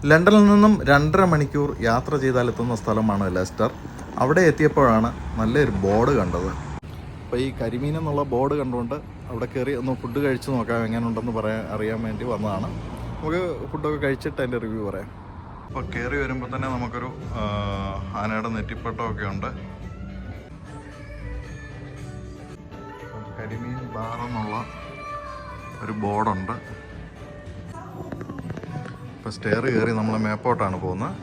ലണ്ടനിൽ നിന്നും 2.5 മണിക്കൂർ യാത്ര ചെയ്താലെത്തുന്ന സ്ഥലമാണ് ലെസ്റ്റർ. അവിടെ എത്തിയപ്പോഴാണ് നല്ലൊരു ബോർഡ് കണ്ടത്. അപ്പോൾ ഈ കരിമീൻ എന്നുള്ള ബോർഡ് കണ്ടുകൊണ്ട് അവിടെ കയറി ഒന്ന് ഫുഡ് കഴിച്ച് നോക്കാം എങ്ങനെയുണ്ടെന്ന് അറിയാൻ വേണ്ടി വന്നതാണ്. നമുക്ക് ഫുഡൊക്കെ കഴിച്ചിട്ട് അതിൻ്റെ റിവ്യൂ പറയാം. അപ്പോൾ കയറി വരുമ്പോൾ തന്നെ നമുക്കൊരു ആനയുടെ നെറ്റിപ്പട്ടമൊക്കെ ഉണ്ട്. കരിമീൻ ബാർ എന്നുള്ള ഒരു ബോർഡുണ്ട്. ഇപ്പോൾ സ്റ്റെയർ കയറി നമ്മൾ മേപ്പോട്ടാണ് പോകുന്നത്.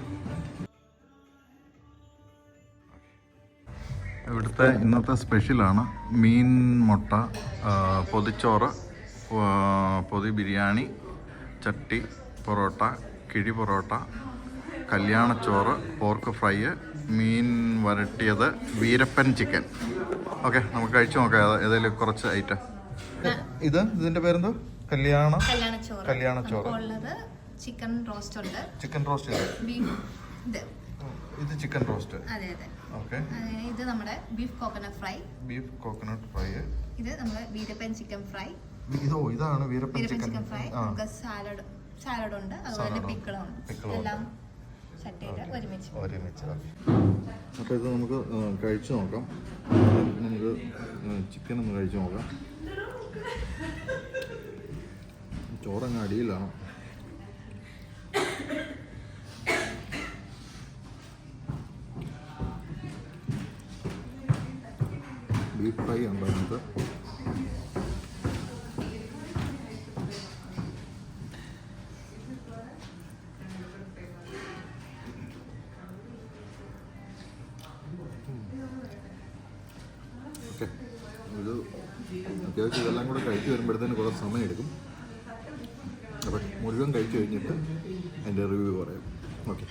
ഇവിടുത്തെ ഇന്നത്തെ സ്പെഷ്യലാണ് മീൻ മുട്ട, പൊതിച്ചോറ്, പൊതി ബിരിയാണി, ചട്ടി പൊറോട്ട, കിഴി പൊറോട്ട, കല്യാണച്ചോറ്, പോർക്ക് ഫ്രൈ, മീൻ വരട്ടിയത്, വീരപ്പൻ ചിക്കൻ. ഓക്കെ, നമുക്ക് കഴിച്ചു നോക്കാം ഏതെങ്കിലും കുറച്ച് ഐറ്റം. ഇതിൻ്റെ പേരെന്തോ? കല്യാണച്ചോറ്. ചിക്കൻ റോസ്റ്റ് ഉണ്ട്. ചിക്കൻ റോസ്റ്റ് ഇത് ചിക്കൻ റോസ്റ്റ്. അതെ അതെ. ഓക്കെ. ഇത് നമ്മുടെ ബീഫ് കോക്കനട്ട് ഫ്രൈ. ഇത് നമ്മുടെ വീരപ്പൻ ചിക്കൻ ഫ്രൈ. ഇതാണ് വീരപ്പൻ ചിക്കൻ ഫ്രൈ. നമുക്ക് സാലഡ് ഉണ്ട്, അതുപോലെ പിക്കിളും ഉണ്ട്. എല്ലാം ചട്ടിയിൽ ഒരുമിച്ച്. അപ്പോൾ ഇത് നമുക്ക് കഴിച്ചു നോക്കാം. നമുക്ക് ചിക്കൻ ഒന്ന് കഴിച്ചു നോക്കാം. ചോറങ്ങ് അടിയിലാണ്. ബീഫ് ഫ്രൈ ഉണ്ട് അതിനകത്ത്. ഓക്കെ, ഇത് അത്യാവശ്യം ഇതെല്ലാം കൂടെ കഴിച്ച് വരുമ്പോഴത്തേന് കുറേ സമയം എടുക്കും. അപ്പം മുഴുവൻ കഴിച്ചു കഴിഞ്ഞിട്ട് അതിൻ്റെ റിവ്യൂ പറയാം. ഓക്കെ.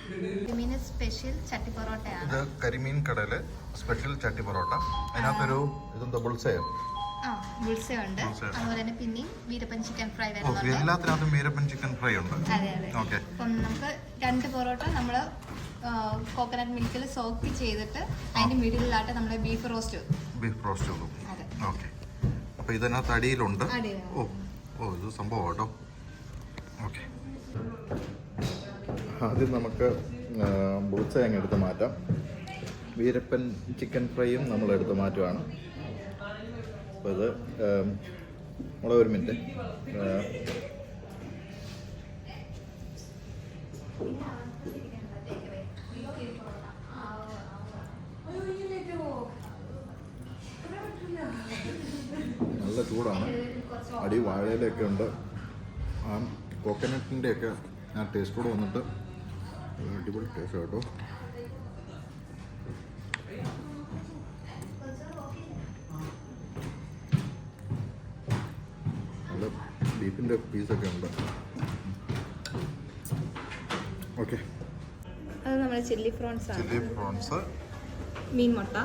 സ്പെഷ്യൽ ചട്ടി പൊറോട്ടയാണ്. ഇത് കരിമീൻ കടയിലെ സ്പെഷ്യൽ ചട്ടി പൊറോട്ട. അതിനകത്തൊരു ഇതെന്താ ബുൾസയോ? ബുൾസ ഉണ്ട്. അതുപോലെ തന്നെ പിന്നെ വീരപ്പൻ ചിക്കൻ ഫ്രൈ. എല്ലാത്തിനകത്തും വീരപ്പൻ ചിക്കൻ ഫ്രൈ ഉണ്ട്. അതെ അതെ. ഓക്കെ. അപ്പം നമുക്ക് 2 പൊറോട്ട നമ്മൾ കോക്കനട്ട് മിൽക്കിൽ സോക്ക് ചെയ്തിട്ട് അതിന്റെ മിഡിലായിട്ട് നമ്മുടെ ബീഫ് റോസ്റ്റ് ഉള്ളൂ. ഓക്കെ. അപ്പോൾ ഇതിനകത്ത് അടിയിലുണ്ട്. ഇത് സംഭവം കേട്ടോ. ഓക്കെ, ആദ്യം നമുക്ക് ബുൾസ അങ്ങ് എടുത്ത് മാറ്റാം. വീരപ്പൻ ചിക്കൻ ഫ്രൈയും നമ്മൾ എടുത്ത് മാറ്റുകയാണ്. അപ്പോൾ ഇത് ഒരു മിനിറ്റ്. നല്ല ചൂടാണ്. അടി വാഴയിലൊക്കെ ഉണ്ട്. ആ കോക്കനട്ടിൻ്റെയൊക്കെ ആ ടേസ്റ്റ് കൂടെ വന്നിട്ട് അടിപൊളി ടേസ്റ്റ് കേട്ടോ. നല്ല ബീഫിൻ്റെ പീസൊക്കെ ഉണ്ട്. ഓക്കെ. അത് നമ്മുടെ ചില്ലി പ്രോൺസ്, മീൻ മുട്ട.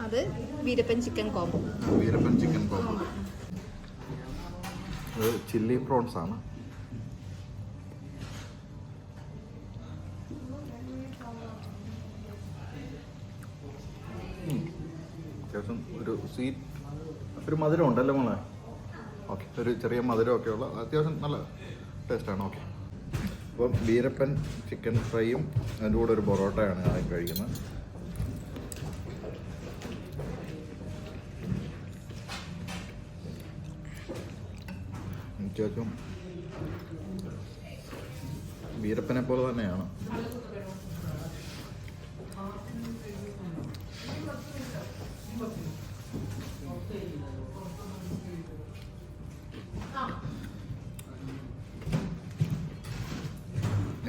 അത് വീരപ്പൻ ചിക്കൻ കോംബോ. അത് ചില്ലി പ്രോൺസ് ആണ്. അത്യാവശ്യം ഒരു മധുരം ഉണ്ടല്ലോ മോളെ. ഓക്കെ, ഒരു ചെറിയ മധുരമൊക്കെ ഉള്ള അത്യാവശ്യം നല്ല ടേസ്റ്റാണ്. ഓക്കെ. അപ്പം വീരപ്പൻ ചിക്കൻ ഫ്രൈയും അതിൻ്റെ കൂടെ ഒരു പൊറോട്ടയാണ് ഞാൻ കഴിക്കുന്നത്. അത്യാവശ്യം വീരപ്പനെ പോലെ തന്നെയാണ്.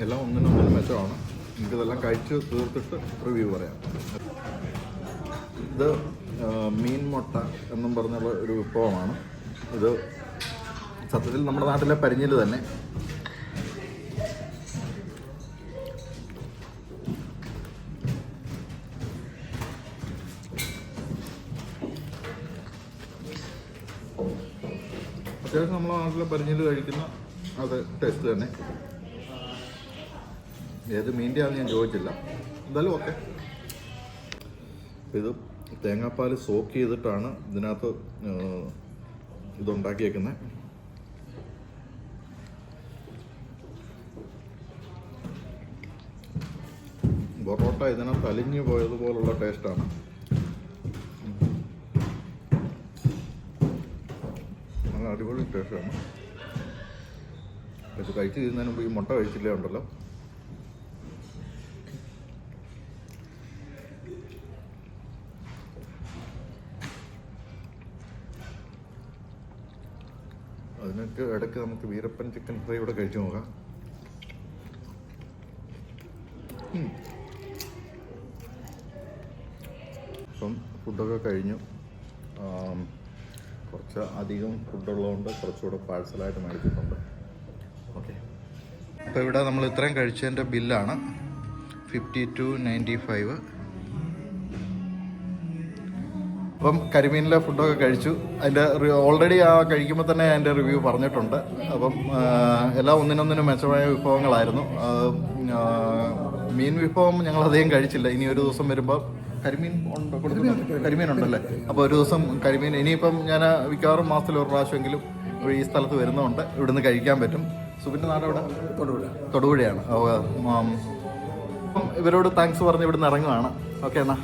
എല്ലാം ഒന്നിനും മെച്ചമാണ്. എനിക്കിതെല്ലാം കഴിച്ച് തീർത്തിട്ട് റിവ്യൂ പറയാം. ഇത് മീൻ മുട്ട എന്നും പറഞ്ഞുള്ള ഒരു വിഭവമാണ്. ഇത് സത്യത്തിൽ നമ്മുടെ നാട്ടിലെ പരിഞ്ഞിൽ തന്നെ. അത്യാവശ്യം നമ്മുടെ നാട്ടിലെ പരിഞ്ഞിൽ കഴിക്കുന്ന അത് ടേസ്റ്റ് തന്നെ. ഏത് മീൻ്റെ ആണെന്ന് ഞാൻ ചോദിച്ചില്ല. എന്തായാലും ഓക്കെ. ഇത് തേങ്ങാപ്പാൽ സോക്ക് ചെയ്തിട്ടാണ് ഇതിനകത്ത് ഇതുണ്ടാക്കിയേക്കുന്നത്. പൊറോട്ട ഇതിനകത്ത് അലിഞ്ഞു പോയതുപോലുള്ള ടേസ്റ്റാണ്. നല്ല അടിപൊളി ടേസ്റ്റാണ്. ഇത് കഴിച്ച് തീരുന്നതിന് മുമ്പ് ഈ മുട്ട കഴിച്ചില്ലേ ഉണ്ടല്ലോ. അതിനൊക്കെ ഇടയ്ക്ക് നമുക്ക് വീരപ്പൻ ചിക്കൻ ഫ്രൈ ഇവിടെ കഴിച്ചു നോക്കാം. ഇപ്പം ഫുഡൊക്കെ കഴിഞ്ഞു. കുറച്ച് അധികം ഫുഡുള്ളതുകൊണ്ട് കുറച്ചുകൂടെ പാഴ്സലായിട്ട് മേടിച്ചിട്ടുണ്ട്. ഓക്കെ, അപ്പോൾ ഇവിടെ നമ്മൾ ഇത്രയും കഴിച്ചതിൻ്റെ ബില്ലാണ് 52.95. അപ്പം കരിമീനിലെ ഫുഡൊക്കെ കഴിച്ചു. അതിൻ്റെ ഓൾറെഡി ആ കഴിക്കുമ്പോൾ തന്നെ അതിൻ്റെ റിവ്യൂ പറഞ്ഞിട്ടുണ്ട്. അപ്പം എല്ലാം ഒന്നിനൊന്നിനും മെച്ചമായ വിഭവങ്ങളായിരുന്നു. മീൻ വിഭവം ഞങ്ങൾ അധികം കഴിച്ചില്ല. ഇനി ഒരു ദിവസം വരുമ്പോൾ കരിമീൻ കരിമീനുണ്ടല്ലേ, അപ്പോൾ ഒരു ദിവസം കരിമീൻ ഇനിയിപ്പം ഞാൻ മിക്കവാറും മാസത്തിൽ ഒരു പ്രാവശ്യമെങ്കിലും ഈ സ്ഥലത്ത് വരുന്നതുകൊണ്ട് ഇവിടുന്ന് കഴിക്കാൻ പറ്റും. സുബിൻ്റെ നാട് ഇവിടെ തൊടുപുഴയാണ്. അപ്പം ഇവരോട് താങ്ക്സ് പറഞ്ഞ് ഇവിടുന്ന് ഇറങ്ങുകയാണ്. ഓക്കെ എന്നാ.